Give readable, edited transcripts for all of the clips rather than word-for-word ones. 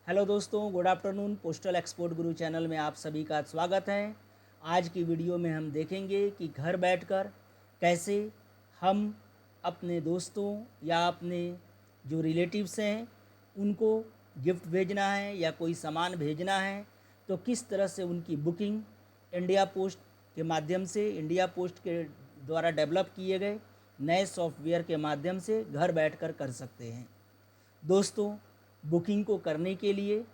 Hello दोस्तों, good afternoon. Postal export गुरु channel में आप सभी का स्वागत है। आज की वीडियो में हम देखेंगे कि घर बैठकर कैसे हम अपने दोस्तों या अपने जो रिलेटिव्स हैं उनको गिफ्ट भेजना है या कोई सामान भेजना है तो किस तरह से उनकी बुकिंग इंडिया पोस्ट के माध्यम से, इंडिया पोस्ट के द्वारा डेवलप किए गए नए सॉफ्टवेयर के माध्यम से घर बैठकर कर सकते हैं। दोस्तों, बुकिंग को करने के लिए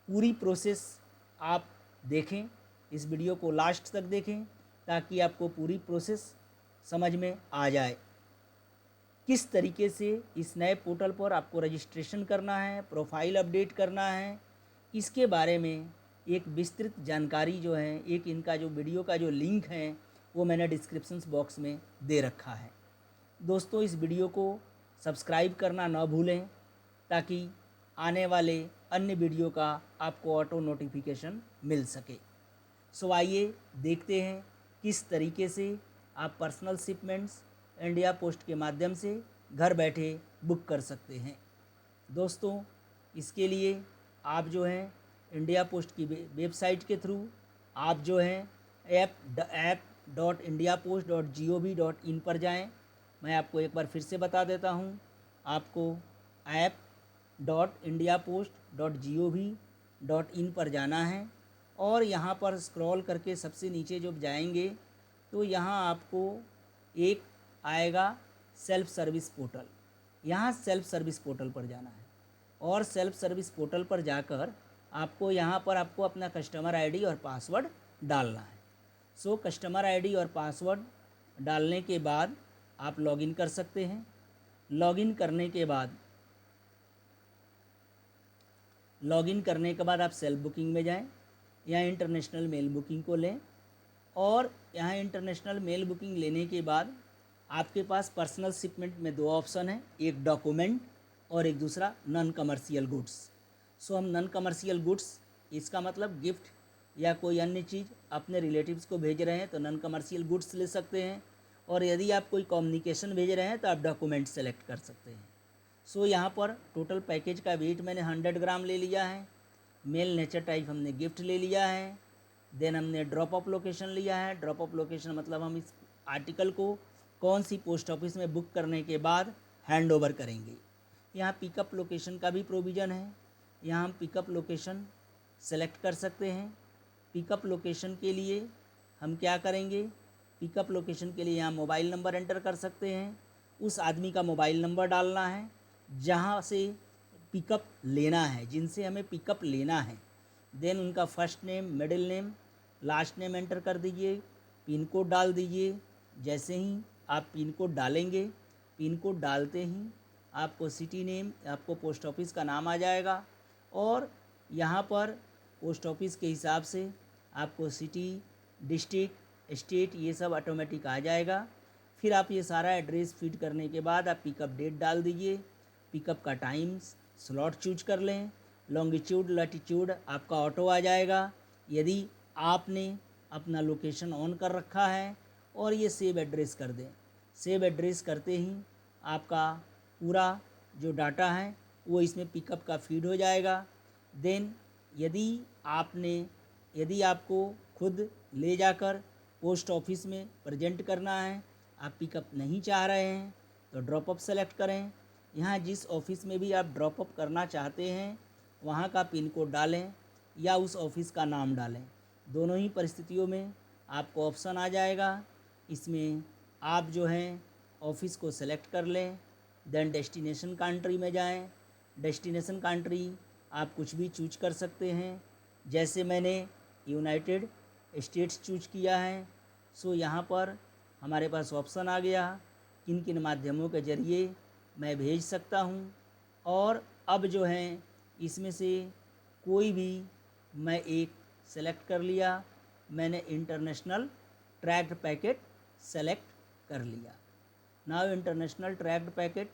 पूरी प्रोसेस आप देखें, इस वीडियो को लास्ट तक देखें ताकि आपको पूरी प्रोसेस समझ में आ जाए। किस तरीके से इस नए पोर्टल पर आपको रजिस्ट्रेशन करना है, प्रोफाइल अपडेट करना है, इसके बारे में एक विस्तृत जानकारी जो है, एक इनका जो वीडियो का जो लिंक है वो मैंने डिस्क्रिप्शन बॉक्स में दे रखा है। दोस्तों, इस वीडियो को सब्सक्राइब करना ना भूलें ताकि आने वाले अन्य वीडियो का आपको ऑटो नोटिफिकेशन मिल सके। सो आइए देखते हैं किस तरीके से आप पर्सनल शिपमेंट्स इंडिया पोस्ट के माध्यम से घर बैठे बुक कर सकते हैं। दोस्तों, इसके लिए आप जो हैं इंडिया पोस्ट की वेबसाइट के थ्रू आप जो हैं app.india.post.gov.in पर जाएं। मैं आपको एक बार फिर से बता देता हूं, आपको app.indiapost.gov.in पर जाना है और यहाँ पर स्क्रॉल करके सबसे नीचे जब जाएंगे तो यहाँ आपको एक आएगा सेल्फ सर्विस पोर्टल। यहाँ सेल्फ सर्विस पोर्टल पर जाना है और सेल्फ सर्विस पोर्टल पर जाकर आपको यहाँ पर आपको अपना कस्टमर आईडी और पासवर्ड डालना है। सो कस्टमर आईडी और पासवर्ड डालने के बाद आप लॉगिन कर सकते हैं। लॉगिन करने के बाद आप सेल्फ बुकिंग में जाएं या इंटरनेशनल मेल बुकिंग को लें और यहाँ इंटरनेशनल मेल बुकिंग लेने के बाद आपके पास पर्सनल शिपमेंट में दो ऑप्शन हैं, एक डॉक्यूमेंट और एक दूसरा नॉन कमर्शियल गुड्स। सो हम नॉन कमर्शियल गुड्स, इसका मतलब गिफ्ट या कोई अन्य चीज़ अपने रिलेटिव्स को भेज रहे हैं तो नॉन कमर्शियल गुड्स ले सकते हैं और यदि आप कोई कम्युनिकेशन भेज रहे हैं तो आप डॉक्यूमेंट सेलेक्ट कर सकते हैं। सो यहाँ पर टोटल पैकेज का वेट मैंने 100 ग्राम ले लिया है। मेल नेचर टाइप हमने गिफ्ट ले लिया है। देन हमने ड्रॉप ऑफ लोकेशन लिया है। ड्रॉप ऑफ लोकेशन मतलब हम इस आर्टिकल को कौन सी पोस्ट ऑफिस में बुक करने के बाद हैंड ओवर करेंगे। यहाँ पिकअप लोकेशन का भी प्रोविज़न है। यहाँ हम पिकअप लोकेशन सेलेक्ट कर सकते हैं। पिकअप लोकेशन के लिए हम क्या करेंगे, पिकअप लोकेशन के लिए यहाँ मोबाइल नंबर एंटर कर सकते हैं। उस आदमी का मोबाइल नंबर डालना है जहाँ से पिकअप लेना है, जिनसे हमें पिकअप लेना है। देन उनका first name, middle name, last name enter कर दीजिए। पिन कोड डाल दीजिए। जैसे ही आप पिन कोड डालेंगे, पिन कोड डालते ही आपको सिटी नेम, आपको पोस्ट ऑफिस का नाम आ जाएगा और यहाँ पर पोस्ट ऑफिस के हिसाब से आपको सिटी, डिस्ट्रिक्ट, स्टेट ये सब ऑटोमेटिक आ जाएगा। फिर आप ये सारा एड्रेस फीड करने के बाद आप पिकअप डेट डाल दीजिए। पिकअप का टाइम स्लॉट चूज कर लें। लॉन्गिट्यूड, लैटिट्यूड आपका ऑटो आ जाएगा यदि आपने अपना लोकेशन ऑन कर रखा है और ये सेव एड्रेस कर दें। सेव एड्रेस करते ही आपका पूरा जो डाटा है वो इसमें पिकअप का फीड हो जाएगा। देन यदि आपको खुद ले जाकर पोस्ट ऑफिस में प्रेजेंट करना है, आप पिकअप नहीं चाह रहे हैं तो ड्रॉप अप सेलेक्ट करें। यहाँ जिस ऑफिस में भी आप ड्रॉप अप करना चाहते हैं वहाँ का पिन कोड डालें या उस ऑफिस का नाम डालें। दोनों ही परिस्थितियों में आपको ऑप्शन आ जाएगा। इसमें आप जो हैं ऑफिस को सेलेक्ट कर लें। देन डेस्टिनेशन कंट्री में जाएं। डेस्टिनेशन कंट्री आप कुछ भी चूज कर सकते हैं। जैसे मैंने यूनाइटेड स्टेट्स चूज किया है। सो यहाँ पर हमारे पास ऑप्शन आ गया किन किन माध्यमों के ज़रिए मैं भेज सकता हूँ। और अब जो है इसमें से कोई भी मैं एक सेलेक्ट कर लिया। मैंने इंटरनेशनल ट्रैक्ड पैकेट सेलेक्ट कर लिया। Now international tracked packet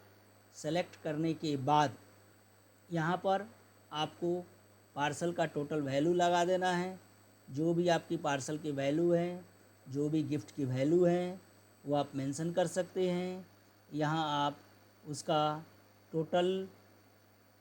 select करने के बाद यहाँ पर आपको पार्सल का टोटल वैल्यू लगा देना है। जो भी आपकी पार्सल की वैल्यू है, जो भी गिफ्ट की वैल्यू है वो आप मेंशन कर सकते हैं। यहाँ आप उसका टोटल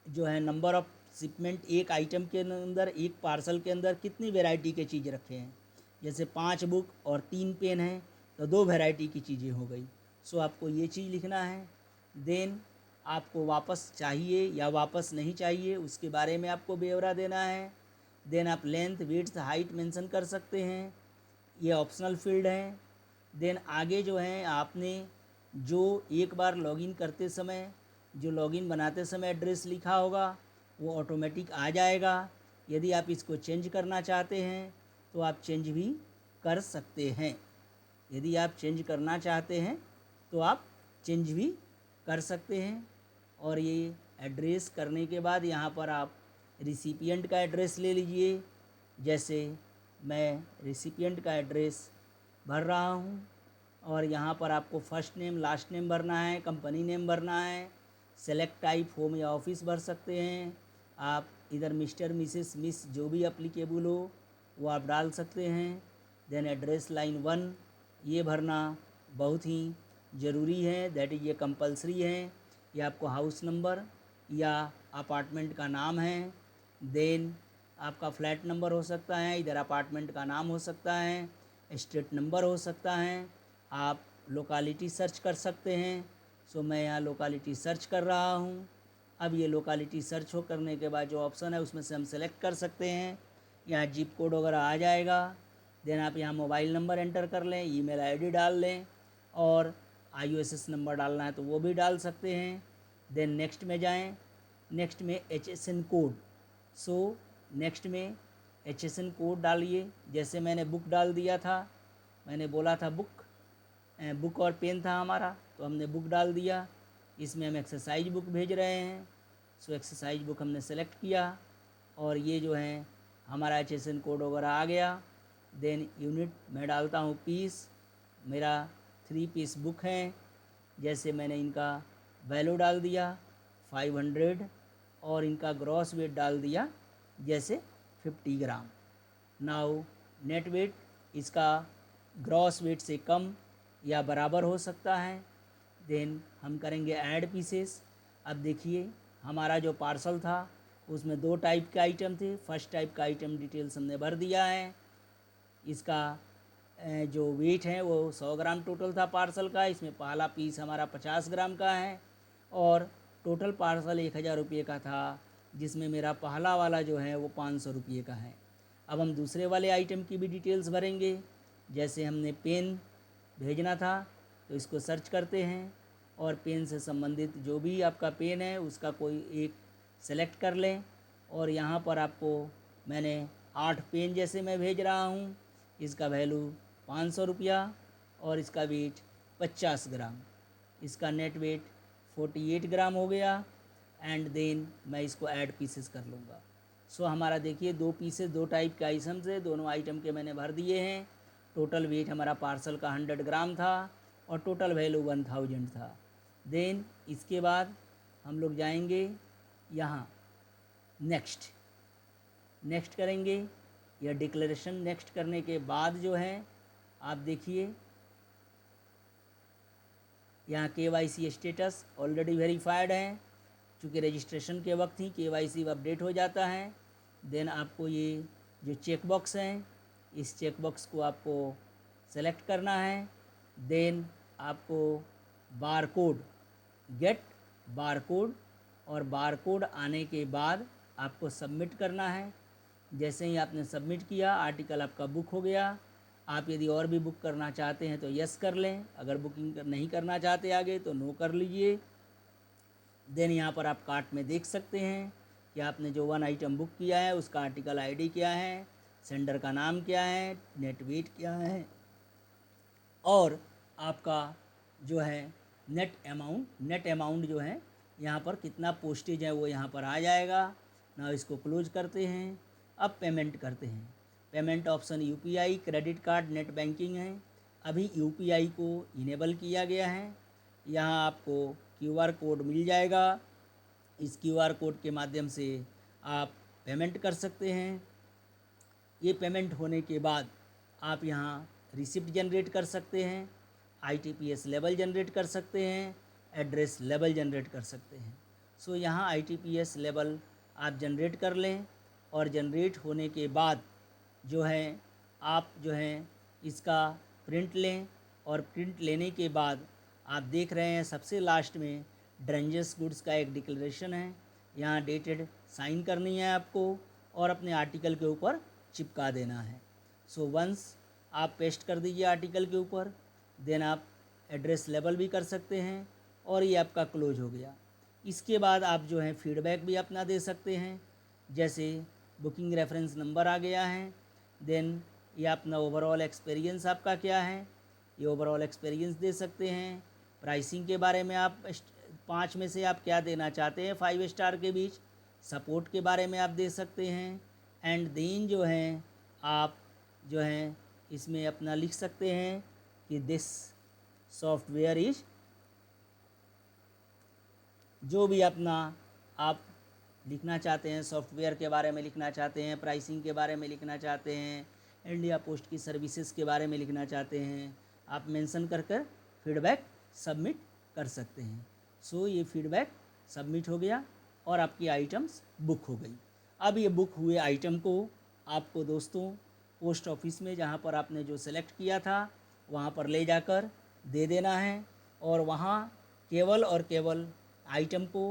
जो है नंबर ऑफ़ शिपमेंट एक आइटम के अंदर, एक पार्सल के अंदर कितनी वैरायटी के चीज़ रखे हैं। जैसे 5 बुक और 3 पेन हैं तो 2 वैरायटी की चीज़ें हो गई। सो आपको ये चीज़ लिखना है। देन आपको वापस चाहिए या वापस नहीं चाहिए उसके बारे में आपको ब्यौरा देना है। देन आप लेंथ, विड्थ, हाइट मेंशन कर सकते हैं, ये ऑप्शनल फील्ड हैं। देन आगे जो है आपने जो एक बार लॉगिन करते समय, जो लॉगिन बनाते समय एड्रेस लिखा होगा वो ऑटोमेटिक आ जाएगा। यदि आप इसको चेंज करना चाहते हैं तो आप चेंज भी कर सकते हैं। यदि आप चेंज करना चाहते हैं तो आप चेंज भी कर सकते हैं। और ये एड्रेस करने के बाद यहाँ पर आप रिसिपिएंट का एड्रेस ले लीजिए। जैसे मैं रिसिपिएंट का एड्रेस भर रहा हूँ और यहाँ पर आपको फर्स्ट नेम, लास्ट नेम भरना है, कंपनी नेम भरना है, सेलेक्ट टाइप होम या ऑफिस भर सकते हैं। आप इधर मिस्टर, मिसेस, मिस जो भी एप्लीकेबल हो वो आप डाल सकते हैं। देन एड्रेस लाइन 1 ये भरना बहुत ही ज़रूरी है, दैट इज़ ये कंपलसरी है। ये आपको हाउस नंबर या अपार्टमेंट का नाम है। देन आपका फ्लैट नंबर हो सकता है, इधर अपार्टमेंट का नाम हो सकता है, स्ट्रीट नंबर हो सकता है। आप लोकालिटी सर्च कर सकते हैं। सो मैं यहाँ लोकालिटी सर्च कर रहा हूँ। अब ये लोकालिटी सर्च हो करने के बाद जो ऑप्शन है उसमें से हम सेलेक्ट कर सकते हैं। यहाँ जिप कोड वगैरह आ जाएगा। देन आप यहाँ मोबाइल नंबर एंटर कर लें, ईमेल आईडी डाल लें और IOSS नंबर डालना है तो वो भी डाल सकते हैं। देन नेक्स्ट में जाएं। नेक्स्ट में HSN कोड। सो नेक्स्ट में HSN कोड डालिए। जैसे मैंने बुक डाल दिया था, मैंने बोला था बुक और पेन था हमारा तो हमने बुक डाल दिया। इसमें हम एक्सरसाइज बुक भेज रहे हैं। सो एक्सरसाइज बुक हमने सेलेक्ट किया और ये जो है हमारा HSN कोड वगैरह आ गया। देन यूनिट मैं डालता हूँ पीस, मेरा 3 पीस बुक हैं। जैसे मैंने इनका वैल्यू डाल दिया 500 और इनका ग्रॉस वेट डाल दिया जैसे 50 ग्राम। नाउ नेट वेट इसका ग्रॉस वेट से कम या बराबर हो सकता है। देन हम करेंगे ऐड पीसेस। अब देखिए हमारा जो पार्सल था उसमें 2 टाइप के आइटम थे। फर्स्ट टाइप का आइटम डिटेल्स हमने भर दिया है। इसका जो वेट है वो 100 ग्राम टोटल था पार्सल का। इसमें पहला पीस हमारा 50 ग्राम का है और टोटल पार्सल 1000 रुपये का था, जिसमें मेरा पहला वाला जो है वो 500 रुपये का है। अब हम दूसरे वाले आइटम की भी डिटेल्स भरेंगे। जैसे हमने पेन भेजना था तो इसको सर्च करते हैं और पेन से संबंधित जो भी आपका पेन है उसका कोई एक सेलेक्ट कर लें और यहाँ पर आपको मैंने 8 पेन जैसे मैं भेज रहा हूँ, इसका वैल्यू 500 रुपया और इसका वेट 50 ग्राम। इसका नेट वेट 48 ग्राम हो गया। एंड देन मैं इसको ऐड पीसेस कर लूँगा। सो हमारा देखिए 2 पीसेस 2 टाइप के आइटम से दोनों आइटम के मैंने भर दिए हैं। टोटल वेट हमारा पार्सल का 100 ग्राम था और टोटल वैल्यू 1000 था। देन इसके बाद हम लोग जाएंगे यहाँ नेक्स्ट करेंगे। यह डिक्लेरेशन नेक्स्ट करने के बाद जो है आप देखिए यहाँ KYC स्टेटस ऑलरेडी वेरीफाइड है। चूँकि रजिस्ट्रेशन के वक्त ही KYC अपडेट हो जाता है। देन आपको ये जो चेक बॉक्स हैं इस चेक बॉक्स को आपको सेलेक्ट करना है। देन आपको गेट बारकोड और बारकोड आने के बाद आपको सबमिट करना है। जैसे ही आपने सबमिट किया आर्टिकल आपका बुक हो गया। आप यदि और भी बुक करना चाहते हैं तो यस कर लें, अगर बुकिंग नहीं करना चाहते आगे तो नो कर लीजिए। देन यहाँ पर आप कार्ट में देख सकते हैं कि आपने जो 1 आइटम बुक किया है उसका आर्टिकल ID क्या है, सेंडर का नाम क्या है, नेट वेट क्या है और आपका जो है नेट अमाउंट जो है यहाँ पर कितना पोस्टेज है वो यहाँ पर आ जाएगा ना। इसको क्लोज करते हैं। अब पेमेंट करते हैं। Payment option UPI, credit card, net banking है। अभी UPI को इनेबल किया गया है। यहाँ आपको QR कोड मिल जाएगा। इस QR कोड के माध्यम से आप पेमेंट कर सकते हैं। ये पेमेंट होने के बाद आप यहाँ रिसिप्ट जनरेट कर सकते हैं, ITPS लेवल जनरेट कर सकते हैं, एड्रेस लेवल जनरेट कर सकते हैं। सो यहाँ ITPS लेवल आप जनरेट कर लें, और जनरेट होने के बाद जो है आप जो है इसका प्रिंट लें, और प्रिंट लेने के बाद आप देख रहे हैं सबसे लास्ट में ड्रेंजस गुड्स का एक डिक्लेरेशन है। यहाँ डेटेड साइन करनी है आपको और अपने आर्टिकल के ऊपर चिपका देना है। सो वंस आप पेस्ट कर दीजिए आर्टिकल के ऊपर, देन आप एड्रेस लेबल भी कर सकते हैं और ये आपका क्लोज हो गया। इसके बाद आप जो है फीडबैक भी अपना दे सकते हैं, जैसे बुकिंग रेफरेंस नंबर आ गया है, देन ये अपना ओवरऑल एक्सपीरियंस आपका क्या है, ये ओवरऑल एक्सपीरियंस दे सकते हैं। प्राइसिंग के बारे में आप 5 में से आप क्या देना चाहते हैं 5 स्टार के बीच, सपोर्ट के बारे में आप दे सकते हैं। एंड देन जो है आप जो है इसमें अपना लिख सकते हैं कि दिस सॉफ्टवेयर इज, जो भी अपना आप लिखना चाहते हैं, सॉफ्टवेयर के बारे में लिखना चाहते हैं, प्राइसिंग के बारे में लिखना चाहते हैं, इंडिया पोस्ट की सर्विसेज के बारे में लिखना चाहते हैं, आप मेंशन कर कर फीडबैक सबमिट कर सकते हैं। सो ये फीडबैक सबमिट हो गया और आपकी आइटम्स बुक हो गई। अब ये बुक हुए आइटम को आपको दोस्तों पोस्ट ऑफिस में जहाँ पर आपने जो सेलेक्ट किया था वहाँ पर ले जाकर दे देना है, और वहाँ केवल और केवल आइटम को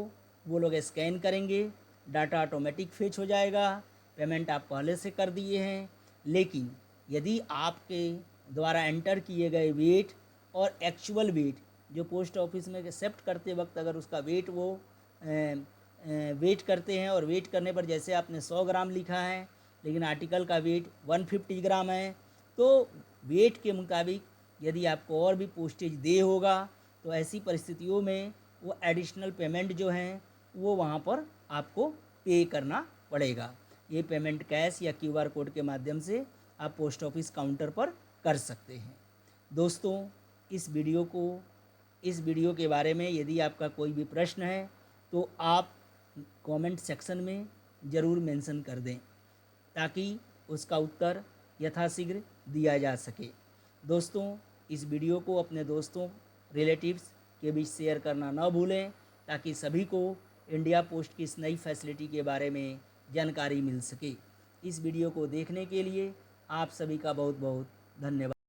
वो लोग स्कैन करेंगे, डाटा ऑटोमेटिक फेच हो जाएगा। पेमेंट आप पहले से कर दिए हैं, लेकिन यदि आपके द्वारा एंटर किए गए वेट और एक्चुअल वेट जो पोस्ट ऑफिस में एक्सेप्ट करते वक्त अगर उसका वेट वो वेट करते हैं, और वेट करने पर जैसे आपने 100 ग्राम लिखा है लेकिन आर्टिकल का वेट 150 ग्राम है, तो वेट के मुताबिक यदि आपको और भी पोस्टेज दे होगा तो ऐसी परिस्थितियों में वो एडिशनल पेमेंट जो है वो वहाँ पर आपको पे करना पड़ेगा। ये पेमेंट कैश या QR कोड के माध्यम से आप पोस्ट ऑफिस काउंटर पर कर सकते हैं। दोस्तों इस वीडियो के बारे में यदि आपका कोई भी प्रश्न है तो आप कमेंट सेक्शन में ज़रूर मेंशन कर दें, ताकि उसका उत्तर यथाशीघ्र दिया जा सके। दोस्तों इस वीडियो को अपने दोस्तों रिलेटिव्स के बीच शेयर करना न भूलें, ताकि सभी को इंडिया पोस्ट की इस नई फैसिलिटी के बारे में जानकारी मिल सके। इस वीडियो को देखने के लिए आप सभी का बहुत बहुत धन्यवाद।